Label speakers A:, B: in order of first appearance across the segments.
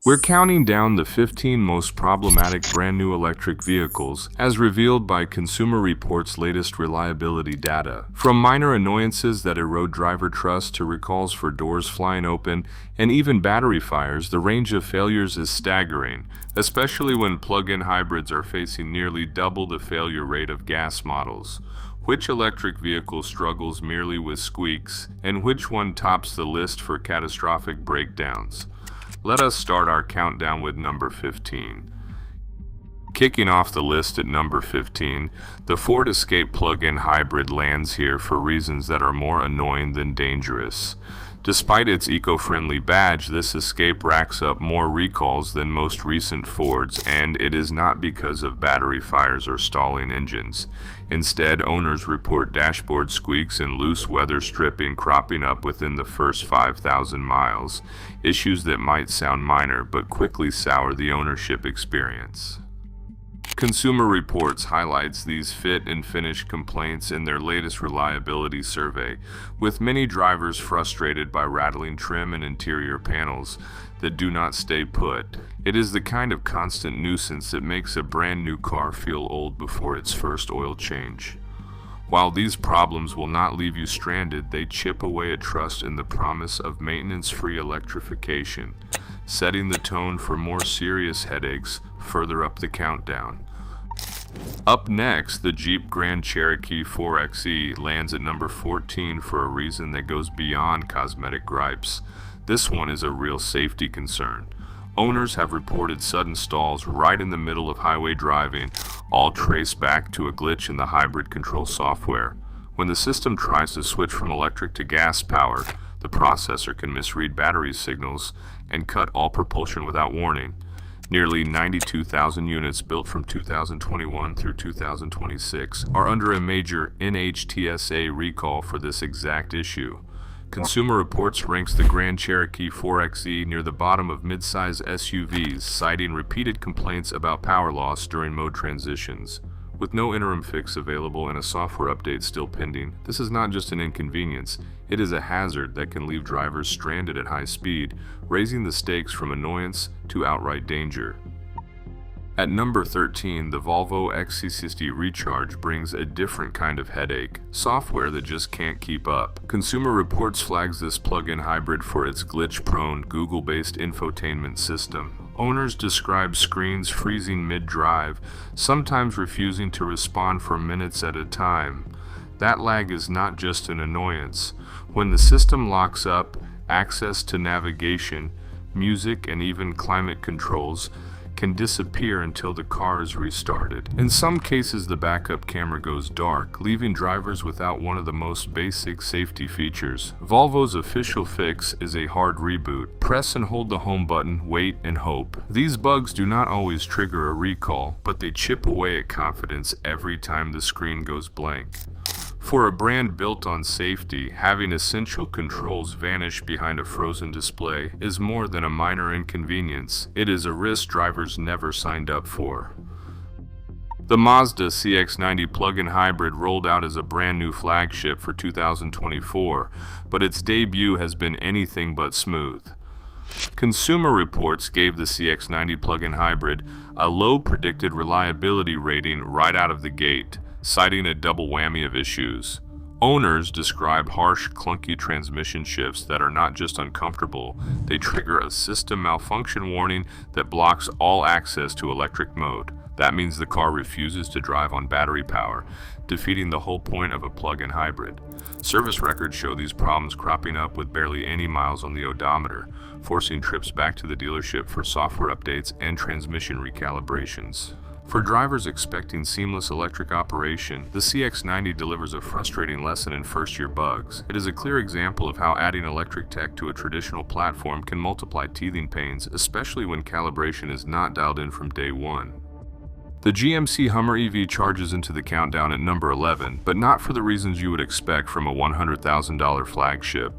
A: We're counting down the 15 most problematic brand new electric vehicles, as revealed by Consumer Reports' latest reliability data. From minor annoyances that erode driver trust to recalls for doors flying open and even battery fires, the range of failures is staggering, especially when plug-in hybrids are facing nearly double the failure rate of gas models. Which electric vehicle struggles merely with squeaks, and which one tops the list for catastrophic breakdowns? Let us start our countdown with number 15. Kicking off the list at number 15, the Ford Escape plug-in hybrid lands here for reasons that are more annoying than dangerous. Despite its eco-friendly badge, this Escape racks up more recalls than most recent Fords, and it is not because of battery fires or stalling engines. Instead, owners report dashboard squeaks and loose weather stripping cropping up within the first 5,000 miles, issues that might sound minor but quickly sour the ownership experience. Consumer Reports highlights these fit and finish complaints in their latest reliability survey, with many drivers frustrated by rattling trim and interior panels that do not stay put. It is the kind of constant nuisance that makes a brand new car feel old before its first oil change. While these problems will not leave you stranded, they chip away at trust in the promise of maintenance-free electrification, setting the tone for more serious headaches further up the countdown. Up next, the Jeep Grand Cherokee 4xe lands at number 14 for a reason that goes beyond cosmetic gripes. This one is a real safety concern. Owners have reported sudden stalls right in the middle of highway driving, all traced back to a glitch in the hybrid control software. When the system tries to switch from electric to gas power, the processor can misread battery signals and cut all propulsion without warning. Nearly 92,000 units built from 2021 through 2026 are under a major NHTSA recall for this exact issue. Consumer Reports ranks the Grand Cherokee 4xe near the bottom of midsize SUVs, citing repeated complaints about power loss during mode transitions. With no interim fix available and a software update still pending, this is not just an inconvenience, it is a hazard that can leave drivers stranded at high speed, raising the stakes from annoyance to outright danger. At number 13, the Volvo XC60 Recharge brings a different kind of headache, software that just can't keep up. Consumer Reports flags this plug-in hybrid for its glitch-prone, Google-based infotainment system. Owners describe screens freezing mid-drive, sometimes refusing to respond for minutes at a time. That lag is not just an annoyance. When the system locks up, access to navigation, music, and even climate controls can disappear until the car is restarted. In some cases, the backup camera goes dark, leaving drivers without one of the most basic safety features. Volvo's official fix is a hard reboot. Press and hold the home button, wait, and hope. These bugs do not always trigger a recall, but they chip away at confidence every time the screen goes blank. For a brand built on safety, having essential controls vanish behind a frozen display is more than a minor inconvenience. It is a risk drivers never signed up for. The Mazda CX-90 plug-in hybrid rolled out as a brand new flagship for 2024, but its debut has been anything but smooth. Consumer Reports gave the CX-90 plug-in hybrid a low predicted reliability rating right out of the gate, citing a double whammy of issues. Owners describe harsh, clunky transmission shifts that are not just uncomfortable, they trigger a system malfunction warning that blocks all access to electric mode. That means the car refuses to drive on battery power, defeating the whole point of a plug-in hybrid. Service records show these problems cropping up with barely any miles on the odometer, forcing trips back to the dealership for software updates and transmission recalibrations. For drivers expecting seamless electric operation, the CX-90 delivers a frustrating lesson in first-year bugs. It is a clear example of how adding electric tech to a traditional platform can multiply teething pains, especially when calibration is not dialed in from day one. The GMC Hummer EV charges into the countdown at number 11, but not for the reasons you would expect from a $100,000 flagship.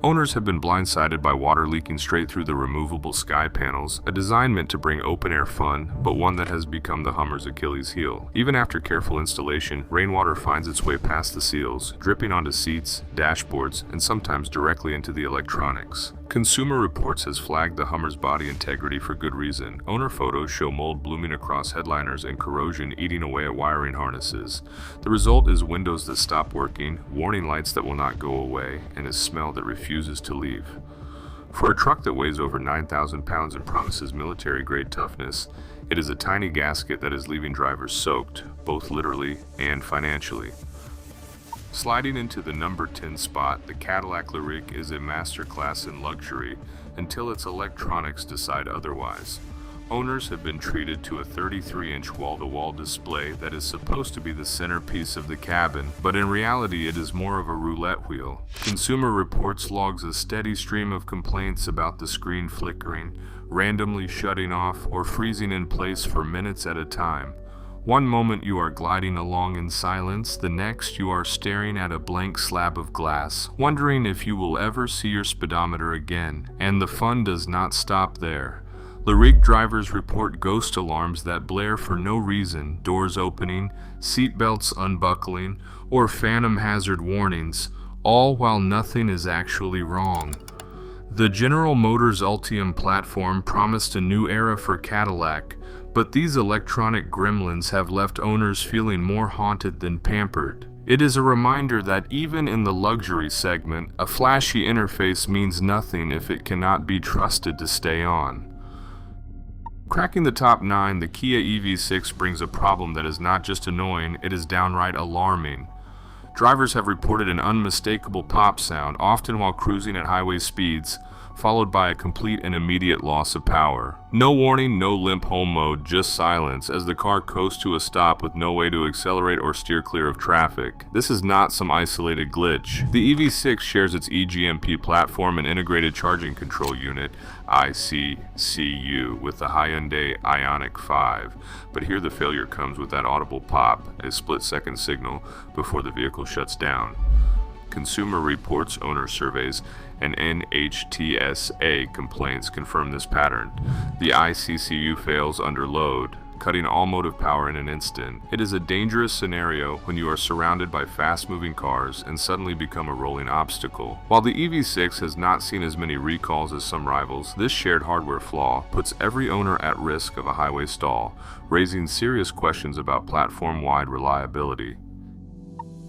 A: Owners have been blindsided by water leaking straight through the removable sky panels, a design meant to bring open-air fun, but one that has become the Hummer's Achilles heel. Even after careful installation, rainwater finds its way past the seals, dripping onto seats, dashboards, and sometimes directly into the electronics. Consumer Reports has flagged the Hummer's body integrity for good reason. Owner photos show mold blooming across headliners and corrosion eating away at wiring harnesses. The result is windows that stop working, warning lights that will not go away, and a smell that refuses to leave. For a truck that weighs over 9,000 pounds and promises military-grade toughness, it is a tiny gasket that is leaving drivers soaked, both literally and financially. Sliding into the number 10 spot, the Cadillac Lyriq is a masterclass in luxury until its electronics decide otherwise. Owners have been treated to a 33-inch wall-to-wall display that is supposed to be the centerpiece of the cabin, but in reality it is more of a roulette wheel. Consumer Reports logs a steady stream of complaints about the screen flickering, randomly shutting off, or freezing in place for minutes at a time. One moment you are gliding along in silence, the next you are staring at a blank slab of glass, wondering if you will ever see your speedometer again, and the fun does not stop there. Lyriq drivers report ghost alarms that blare for no reason, doors opening, seatbelts unbuckling, or phantom hazard warnings, all while nothing is actually wrong. The General Motors Ultium platform promised a new era for Cadillac, but these electronic gremlins have left owners feeling more haunted than pampered. It is a reminder that even in the luxury segment, a flashy interface means nothing if it cannot be trusted to stay on. Cracking the top 9, the Kia EV6 brings a problem that is not just annoying, it is downright alarming. Drivers have reported an unmistakable pop sound, often while cruising at highway speeds, followed by a complete and immediate loss of power. No warning, no limp home mode, just silence as the car coasts to a stop with no way to accelerate or steer clear of traffic. This is not some isolated glitch. The EV6 shares its eGMP platform and integrated charging control unit, ICCU, with the Hyundai Ioniq 5. But here the failure comes with that audible pop, a split-second signal before the vehicle shuts down. Consumer Reports owner surveys and NHTSA complaints confirm this pattern. The ICCU fails under load, cutting all motive power in an instant. It is a dangerous scenario when you are surrounded by fast-moving cars and suddenly become a rolling obstacle. While the EV6 has not seen as many recalls as some rivals, this shared hardware flaw puts every owner at risk of a highway stall, raising serious questions about platform-wide reliability.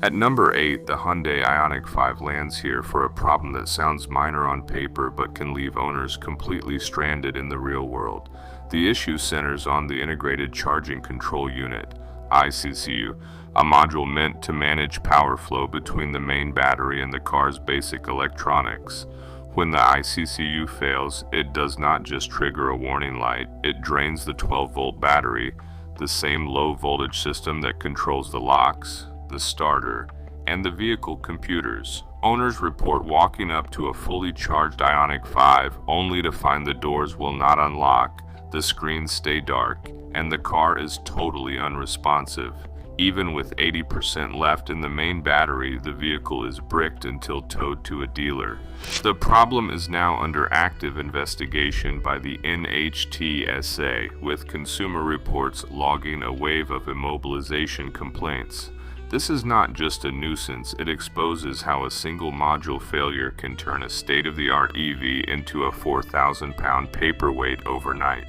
A: At number 8, the Hyundai Ioniq 5 lands here for a problem that sounds minor on paper but can leave owners completely stranded in the real world. The issue centers on the integrated charging control unit, ICCU, a module meant to manage power flow between the main battery and the car's basic electronics. When the ICCU fails, it does not just trigger a warning light, it drains the 12-volt battery, the same low-voltage system that controls the locks, the starter, and the vehicle computers. Owners report walking up to a fully charged Ioniq 5 only to find the doors will not unlock, the screens stay dark, and the car is totally unresponsive. Even with 80% left in the main battery, the vehicle is bricked until towed to a dealer. The problem is now under active investigation by the NHTSA, with Consumer Reports logging a wave of immobilization complaints. This is not just a nuisance, it exposes how a single module failure can turn a state-of-the-art EV into a 4,000-pound paperweight overnight.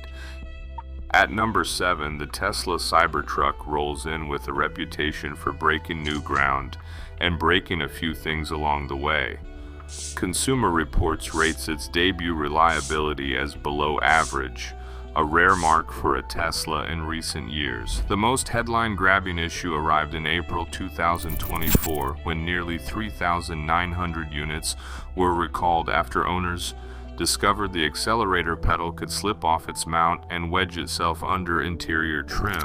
A: At number 7, the Tesla Cybertruck rolls in with a reputation for breaking new ground and breaking a few things along the way. Consumer Reports rates its debut reliability as below average, a rare mark for a Tesla in recent years. The most headline-grabbing issue arrived in April 2024 when nearly 3,900 units were recalled after owners discovered the accelerator pedal could slip off its mount and wedge itself under interior trim.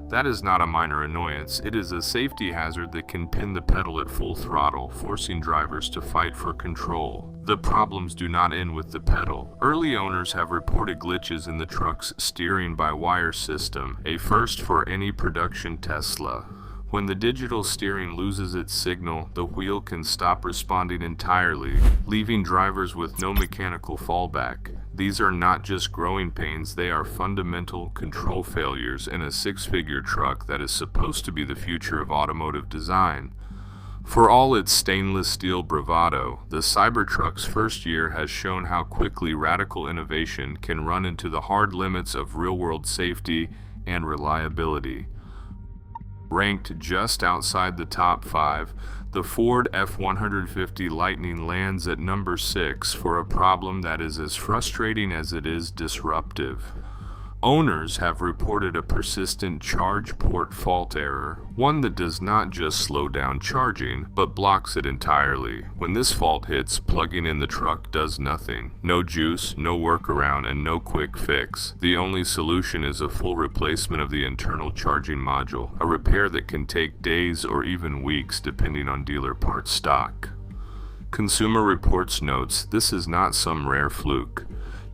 A: That is not a minor annoyance, it is a safety hazard that can pin the pedal at full throttle, forcing drivers to fight for control. The problems do not end with the pedal. Early owners have reported glitches in the truck's steering-by-wire system, a first for any production Tesla. When the digital steering loses its signal, the wheel can stop responding entirely, leaving drivers with no mechanical fallback. These are not just growing pains, they are fundamental control failures in a six-figure truck that is supposed to be the future of automotive design. For all its stainless steel bravado, the Cybertruck's first year has shown how quickly radical innovation can run into the hard limits of real-world safety and reliability. Ranked just outside the top 5, the Ford F-150 Lightning lands at number 6 for a problem that is as frustrating as it is disruptive. Owners have reported a persistent charge port fault error, one that does not just slow down charging, but blocks it entirely. When this fault hits, plugging in the truck does nothing. No juice, no workaround, and no quick fix. The only solution is a full replacement of the internal charging module, a repair that can take days or even weeks depending on dealer part stock. Consumer Reports notes this is not some rare fluke.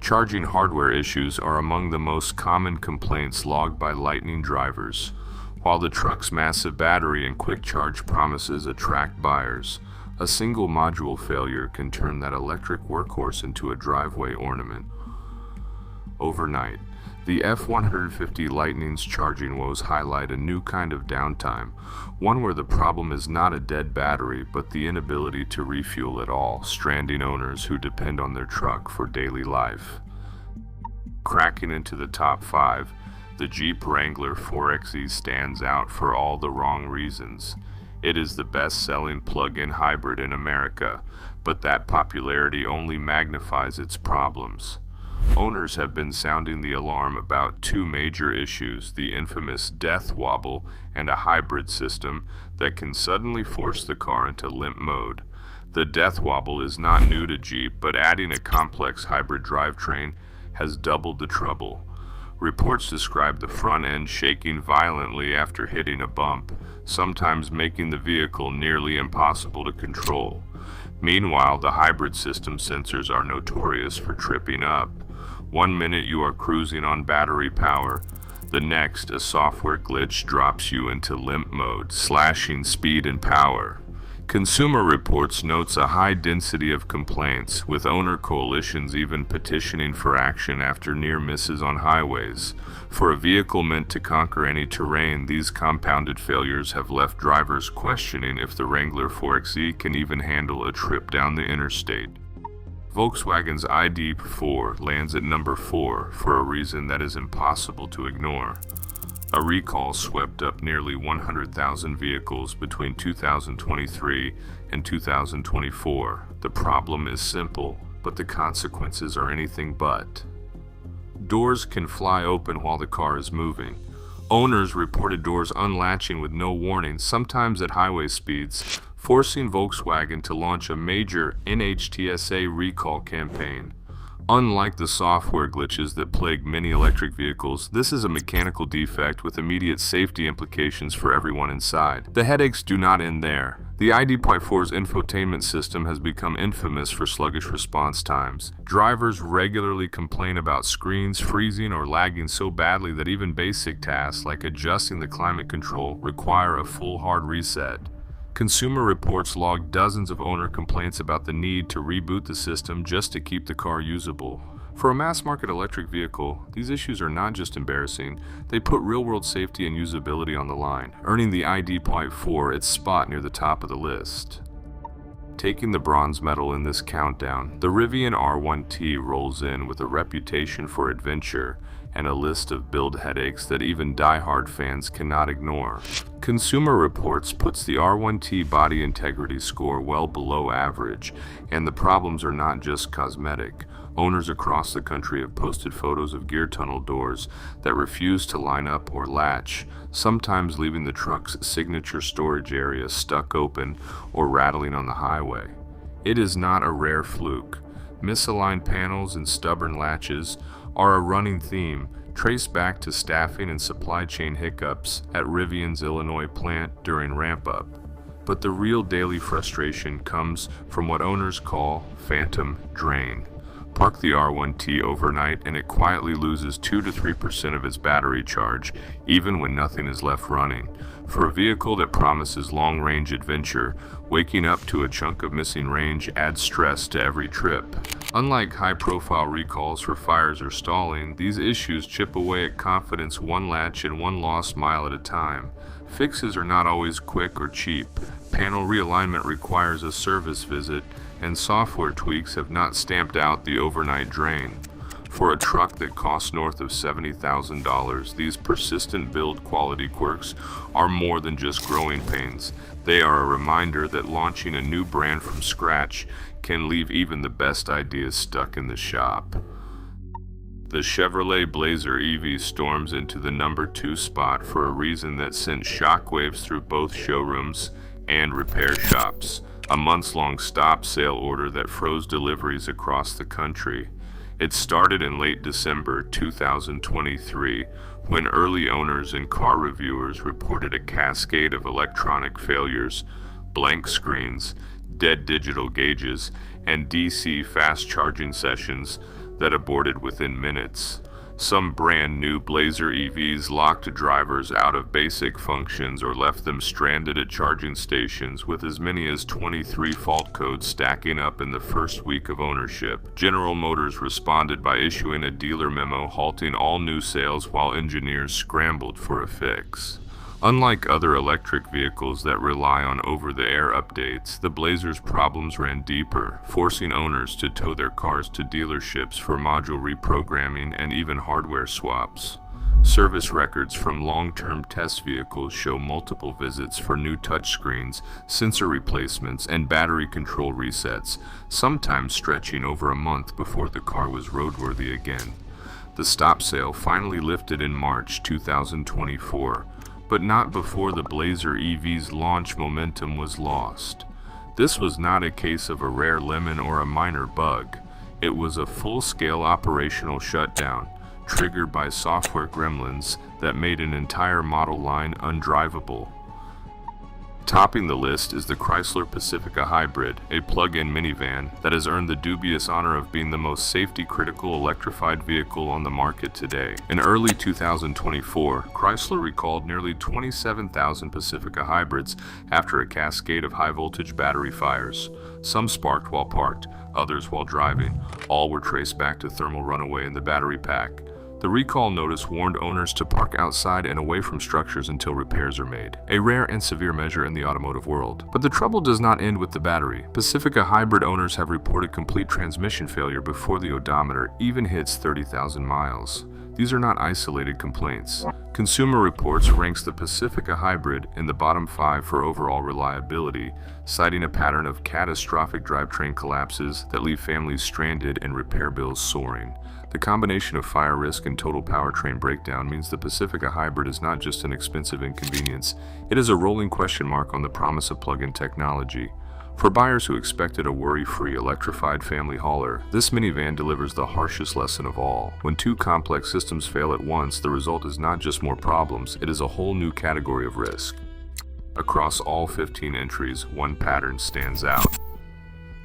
A: Charging hardware issues are among the most common complaints logged by Lightning drivers. While the truck's massive battery and quick charge promises attract buyers, a single module failure can turn that electric workhorse into a driveway ornament. Overnight, the F-150 Lightning's charging woes highlight a new kind of downtime, one where the problem is not a dead battery but the inability to refuel at all, stranding owners who depend on their truck for daily life. Cracking into the top 5, the Jeep Wrangler 4xe stands out for all the wrong reasons. It is the best-selling plug-in hybrid in America, but that popularity only magnifies its problems. Owners have been sounding the alarm about two major issues, the infamous death wobble and a hybrid system that can suddenly force the car into limp mode. The death wobble is not new to Jeep, but adding a complex hybrid drivetrain has doubled the trouble. Reports describe the front end shaking violently after hitting a bump, sometimes making the vehicle nearly impossible to control. Meanwhile, the hybrid system sensors are notorious for tripping up. One minute you are cruising on battery power, the next a software glitch drops you into limp mode, slashing speed and power. Consumer Reports notes a high density of complaints, with owner coalitions even petitioning for action after near misses on highways. For a vehicle meant to conquer any terrain, these compounded failures have left drivers questioning if the Wrangler 4xe can even handle a trip down the interstate. Volkswagen's ID.4 lands at number 4 for a reason that is impossible to ignore. A recall swept up nearly 100,000 vehicles between 2023 and 2024. The problem is simple, but the consequences are anything but. Doors can fly open while the car is moving. Owners reported doors unlatching with no warning, sometimes at highway speeds, forcing Volkswagen to launch a major NHTSA recall campaign. Unlike the software glitches that plague many electric vehicles, this is a mechanical defect with immediate safety implications for everyone inside. The headaches do not end there. The ID.4's infotainment system has become infamous for sluggish response times. Drivers regularly complain about screens freezing or lagging so badly that even basic tasks like adjusting the climate control require a full hard reset. Consumer Reports logged dozens of owner complaints about the need to reboot the system just to keep the car usable. For a mass-market electric vehicle, these issues are not just embarrassing, they put real-world safety and usability on the line, earning the ID.4 its spot near the top of the list. Taking the bronze medal in this countdown, the Rivian R1T rolls in with a reputation for adventure and a list of build headaches that even die-hard fans cannot ignore. Consumer Reports puts the R1T body integrity score well below average, and the problems are not just cosmetic. Owners across the country have posted photos of gear tunnel doors that refuse to line up or latch, sometimes leaving the truck's signature storage area stuck open or rattling on the highway. It is not a rare fluke. Misaligned panels and stubborn latches are a running theme, traced back to staffing and supply chain hiccups at Rivian's Illinois plant during ramp-up. But the real daily frustration comes from what owners call phantom drain. Park the R1T overnight and it quietly loses 2 to 3% of its battery charge, even when nothing is left running. For a vehicle that promises long-range adventure, waking up to a chunk of missing range adds stress to every trip. Unlike high-profile recalls for fires or stalling, these issues chip away at confidence one latch and one lost mile at a time. Fixes are not always quick or cheap. Panel realignment requires a service visit, and software tweaks have not stamped out the overnight drain. For a truck that costs north of $70,000, these persistent build quality quirks are more than just growing pains. They are a reminder that launching a new brand from scratch can leave even the best ideas stuck in the shop. The Chevrolet Blazer EV storms into the number 2 spot for a reason that sent shockwaves through both showrooms and repair shops. A months-long stop sale order that froze deliveries across the country. It started in late December 2023 when early owners and car reviewers reported a cascade of electronic failures, blank screens, dead digital gauges, and DC fast charging sessions that aborted within minutes. Some brand new Blazer EVs locked drivers out of basic functions or left them stranded at charging stations, with as many as 23 fault codes stacking up in the first week of ownership. General Motors responded by issuing a dealer memo halting all new sales while engineers scrambled for a fix. Unlike other electric vehicles that rely on over-the-air updates, the Blazer's problems ran deeper, forcing owners to tow their cars to dealerships for module reprogramming and even hardware swaps. Service records from long-term test vehicles show multiple visits for new touchscreens, sensor replacements, and battery control resets, sometimes stretching over a month before the car was roadworthy again. The stop sale finally lifted in March 2024. But not before the Blazer EV's launch momentum was lost. This was not a case of a rare lemon or a minor bug. It was a full-scale operational shutdown, triggered by software gremlins that made an entire model line undrivable. Topping the list is the Chrysler Pacifica Hybrid, a plug-in minivan that has earned the dubious honor of being the most safety-critical electrified vehicle on the market today. In early 2024, Chrysler recalled nearly 27,000 Pacifica Hybrids after a cascade of high-voltage battery fires. Some sparked while parked, others while driving. All were traced back to thermal runaway in the battery pack. The recall notice warned owners to park outside and away from structures until repairs are made, a rare and severe measure in the automotive world. But the trouble does not end with the battery. Pacifica Hybrid owners have reported complete transmission failure before the odometer even hits 30,000 miles. These are not isolated complaints. Consumer Reports ranks the Pacifica Hybrid in the bottom 5 for overall reliability, citing a pattern of catastrophic drivetrain collapses that leave families stranded and repair bills soaring. The combination of fire risk and total powertrain breakdown means the Pacifica Hybrid is not just an expensive inconvenience, it is a rolling question mark on the promise of plug-in technology. For buyers who expected a worry-free electrified family hauler, this minivan delivers the harshest lesson of all. When two complex systems fail at once, the result is not just more problems, it is a whole new category of risk. Across all 15 entries, one pattern stands out.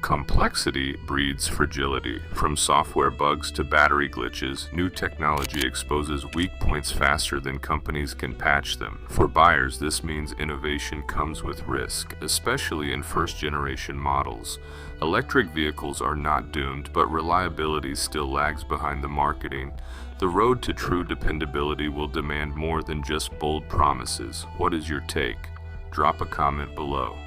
A: Complexity breeds fragility. From software bugs to battery glitches, new technology exposes weak points faster than companies can patch them. For buyers, this means innovation comes with risk, especially in first-generation models. Electric vehicles are not doomed, but reliability still lags behind the marketing. The road to true dependability will demand more than just bold promises. What is your take? Drop a comment below.